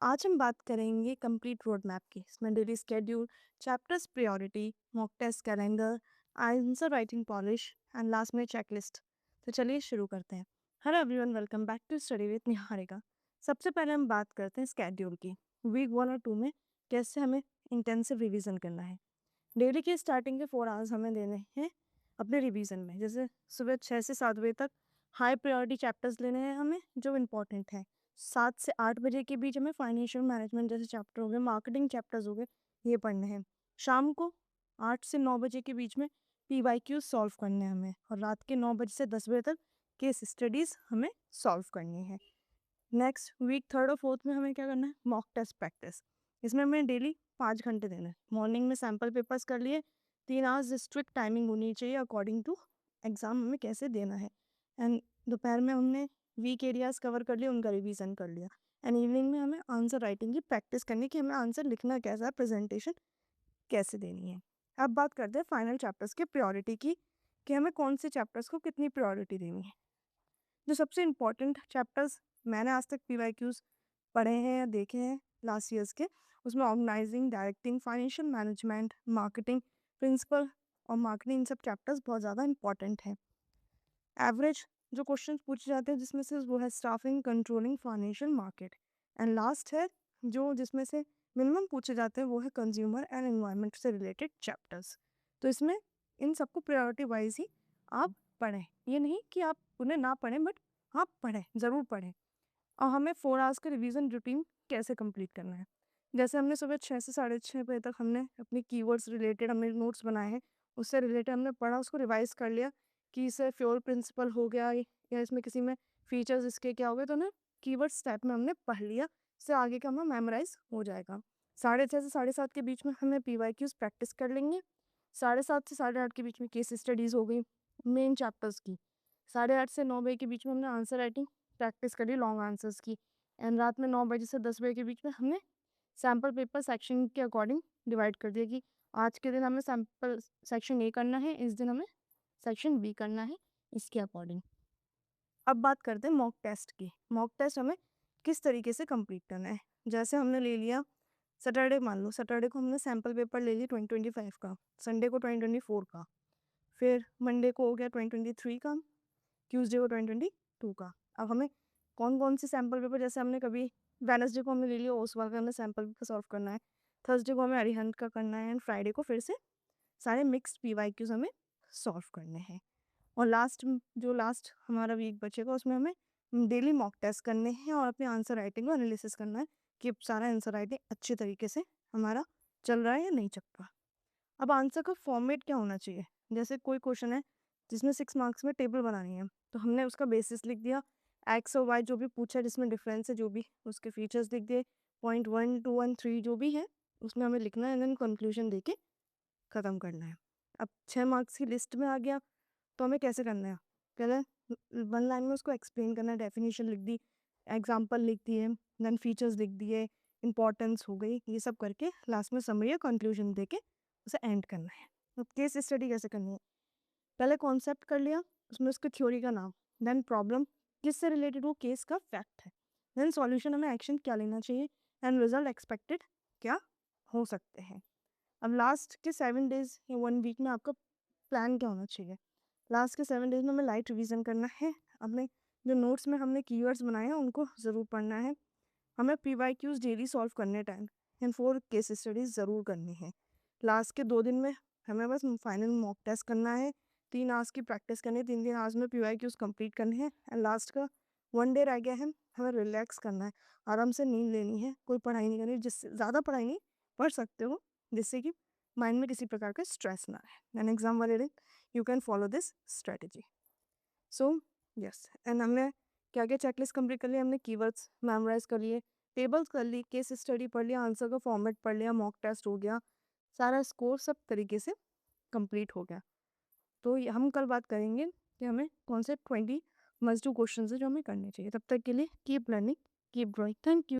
आज हम बात करेंगे कंप्लीट रोड मैप की। इसमें daily schedule, chapters priority, mock test calendar, answer writing polish and last में चेकलिस्ट। तो चलिए शुरू करते हैं। Hello everyone, welcome back to study with Niharika. सबसे पहले हम बात करते हैं स्केड्यूल की। वीक 1 और 2 में कैसे हमें इंटेंसिव रिवीजन करना है। डेली के स्टार्टिंग के 4 आवर्स हमें देने हैं अपने रिवीजन में। जैसे सुबह 6 से 7 बजे तक हाई प्रायोरिटी चैप्टर्स लेने हैं हमें जो इम्पोर्टेंट है। 7 से 8 बजे के बीच हमें फाइनेंशियल मैनेजमेंट जैसे चैप्टर हो गए, मार्केटिंग चैप्टर्स हो गए, ये पढ़ने हैं। शाम को 8 से 9 बजे के बीच में PYQ सॉल्व करने हैं हमें, और रात के 9 बजे से 10 बजे तक केस स्टडीज़ हमें सॉल्व करनी है। नेक्स्ट वीक 3rd और 4th में हमें क्या करना है, मॉक टेस्ट प्रैक्टिस। इसमें हमें डेली 5 घंटे देना है। मॉर्निंग में सैम्पल पेपर्स कर लिए, 3 आवर्स स्ट्रिक्ट टाइमिंग होनी चाहिए अकॉर्डिंग टू एग्ज़ाम हमें कैसे देना है। एंड दोपहर में हमने वीक एरियाज़ कवर कर लिए, उनका रिवीजन कर लिया। एंड इवनिंग में हमें आंसर राइटिंग की प्रैक्टिस करनी कि हमें आंसर लिखना कैसा है, प्रेजेंटेशन कैसे देनी है। अब बात करते हैं फाइनल चैप्टर्स की प्रायोरिटी की, कि हमें कौन से चैप्टर्स को कितनी प्रायोरिटी देनी है। जो सबसे इम्पॉर्टेंट चैप्टर्स मैंने आज तक PYQs पढ़े हैं या देखे हैं लास्ट ईयर्स के, उसमें organising, directing, financial management, marketing principle और मार्केटिंग, इन सब चैप्टर्स बहुत ज़्यादा इंपॉर्टेंट हैं। एवरेज जो क्वेश्चंस पूछे जाते हैं जिसमें से वो है staffing, controlling, financial, market. And last है जो जिसमें से मिनिमम पूछे जाते हैं वो है कंज्यूमर एंड एनवायरनमेंट से रिलेटेड चैप्टर्स। तो इसमें इन सबको प्रायोरिटी वाइज ही आप पढ़ें। ये नहीं कि आप उन्हें ना पढ़ें, बट आप पढ़ें, ज़रूर पढ़ें। और हमें 4 आवर्स का रिवीजन रूटीन कैसे कंप्लीट करना है। जैसे हमने सुबह 6 से 6:30 बजे तक हमने अपनी कीवर्ड्स रिलेटेड हमने नोट्स बनाए हैं, उससे रिलेटेड हमने पढ़ा, उसको रिवाइज कर लिया कि इसे फ्योर प्रिंसिपल हो गया या इसमें किसी में फीचर्स इसके क्या हो गए, तो ना कीवर्ड्स टाइप में हमने पढ़ लिया, इससे आगे का हमें मेमोराइज हो जाएगा। 6:30 से 7:30 के बीच में हमें PYQs प्रैक्टिस कर लेंगे। 7:30 से 8:30 के बीच में केस स्टडीज़ हो गई मेन चैप्टर्स की। 8:30 से 9 बजे के बीच में हमने आंसर राइटिंग प्रैक्टिस करी लॉन्ग आंसर्स की। एंड रात में 9 बजे से 10 बजे के बीच में हमने सैम्पल पेपर सेक्शन के अकॉर्डिंग डिवाइड कर दिया कि आज के दिन हमें सैम्पल सेक्शन ए करना है, इस दिन हमें सेक्शन बी करना है, इसके अकॉर्डिंग। अब बात करते हैं मॉक टेस्ट की। मॉक टेस्ट हमें किस तरीके से कंप्लीट करना है। जैसे हमने ले लिया सैटरडे, मान लो सैटरडे को हमने सैम्पल पेपर ले लिया 2025 का, संडे को 2024 का, फिर मंडे को हो गया 2023 का, ट्यूसडे को 2022 का। अब हमें कौन-कौन से सैम्पल पेपर, जैसे हमने कभी वेडनेसडे को हमने ले लिया ओसवाल का, हमें सैम्पल पेपर सॉल्व करना है, थर्सडे को हमें अरिहंत का करना है, एंड फ्राइडे को फिर से सारे मिक्स्ड PYQs हमें सॉल्व करने हैं। और लास्ट हमारा वीक बचेगा उसमें हमें डेली मॉक टेस्ट करने हैं और अपने आंसर राइटिंग को एनालिसिस करना है कि सारा आंसर राइटिंग अच्छे तरीके से हमारा चल रहा है या नहीं चल रहा। अब आंसर का फॉर्मेट क्या होना चाहिए। जैसे कोई क्वेश्चन है जिसमें 6 मार्क्स में टेबल बनानी है, तो हमने उसका बेसिस लिख दिया, एक्स और वाई जो भी पूछा जिसमें डिफरेंस है, जो भी उसके फीचर्स लिख दिए, पॉइंट 1, 2 एंड 3 जो भी है उसमें हमें लिखना है, एंड देन कंक्लूजन देके ख़त्म करना है। अब 6 मार्क्स की लिस्ट में आ गया तो हमें कैसे करना है, पहले 1 लाइन में उसको एक्सप्लेन करना है, डेफिनेशन लिख दी, एग्जाम्पल लिख दिए, देन फीचर्स लिख दिए, इंपॉर्टेंस हो गई, ये सब करके लास्ट में समरी या कंक्लूजन देके उसे एंड करना है। अब केस स्टडी कैसे करनी है, पहले कॉन्सेप्ट कर लिया, उसमें उसकी थ्योरी का नाम, देन प्रॉब्लम किससे रिलेटेड वो केस का फैक्ट है, देन सॉल्यूशन हमें एक्शन क्या लेना चाहिए, एंड रिजल्ट एक्सपेक्टेड क्या हो सकते हैं। अब लास्ट के 7 डेज या 1 वीक में आपका प्लान क्या होना चाहिए। लास्ट के 7 डेज में हमें लाइट रिवीजन करना है, अपने जो नोट्स में हमने कीवर्ड्स बनाए हैं उनको ज़रूर पढ़ना है, हमें PYQs डेली सॉल्व करने टाइम, एंड 4 केस स्टडीज़ ज़रूर करनी है। लास्ट के 2 दिन में हमें बस फाइनल मॉक टेस्ट करना है, 3 आवर्स की प्रैक्टिस करनी है, 3 आवर्स में PYQs कंप्लीट करने हैं, एंड लास्ट का 1 डे रह गया है, हमें रिलैक्स करना है, आराम से नींद लेनी है, कोई पढ़ाई नहीं करनी, जिससे ज़्यादा पढ़ाई नहीं, पढ़ सकते हो जिससे कि माइंड में किसी प्रकार का स्ट्रेस ना आए, एंड एग्जाम वाले दिन you can follow this strategy. So yes, and हमने क्या क्या चेकलिस्ट कंप्लीट कर लिया, हमने कीवर्ड्स मेमोराइज कर लिए, टेबल्स कर ली, केस स्टडी पढ़ लिया, आंसर का फॉर्मेट पढ़ लिया, मॉक टेस्ट हो गया, सारा स्कोर सब तरीके से कंप्लीट हो गया। तो हम कल बात करेंगे कि हमें कौन से 20 मस्ट डू क्वेश्चन है जो हमें करने चाहिए। तब तक के लिए keep learning, keep growing. Thank you.